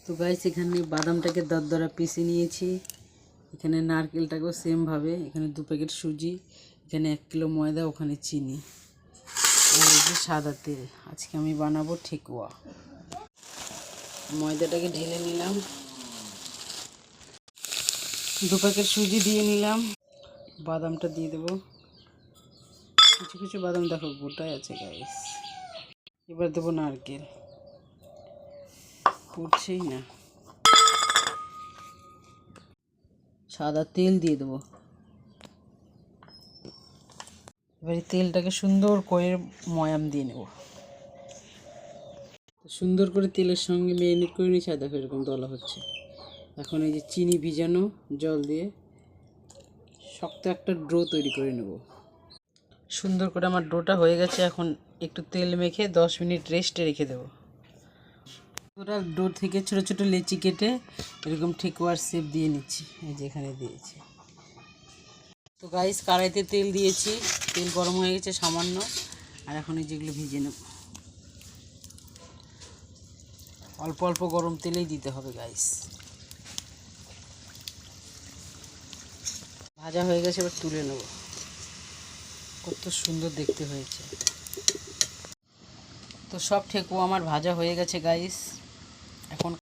তো গাইস এখানে বাদামটাকে দরদরা পিষে নিয়েছি। এখানে নারকেলটাকেও সেম ভাবে, এখানে 2 প্যাকেট সুজি, এখানে 1 কিলো ময়দা, ওখানে চিনি আর এই যে সাদা তেল। আজকে আমি বানাবো ঠেকুয়া। ময়দাটাকে ঢেলে নিলাম, 2 প্যাকেট সুজি দিয়ে নিলাম, বাদামটা দিয়ে দেবো। কিছু কিছু বাদাম দেখো গোটাই আছে গাইস। এবার দেবো নারকেল, ফুটছেই না। সাদা তেল দিয়ে দেবো। এবার তেলটাকে সুন্দর করে ময়াম দিয়ে নেব। সুন্দর করে তেলের সঙ্গে ম্যারিনেট করে নিয়েছি, আর দেখো এরকম দলা হচ্ছে। এখন এই যে চিনি ভিজানো জল দিয়ে শক্ত একটা ডো তৈরি করে নেব। সুন্দর করে আমার ডোটা হয়ে গেছে। এখন একটু তেল মেখে 10 মিনিট রেস্টে রেখে দেবো। পুরো ডো থেকে ছোট ছোট লেচি কেটে এরকম ঠেকুয়ার শেপ দিয়ে নিচ্ছি, এই যে এখানে দিয়েছি। তো গাইস কড়াইতে তেল দিয়েছি, তেল গরম হয়ে গেছে সামান্য। আর এখন এই যেগুলো ভিজে নেব, অল্প অল্প গরম তেলেই দিতে হবে গাইস। ভাজা হয়ে গেছে, এবার তুলে নেব। কত সুন্দর দেখতে হয়েছে। তো সব ঠেকুয়া আমার ভাজা হয়ে গেছে গাইস।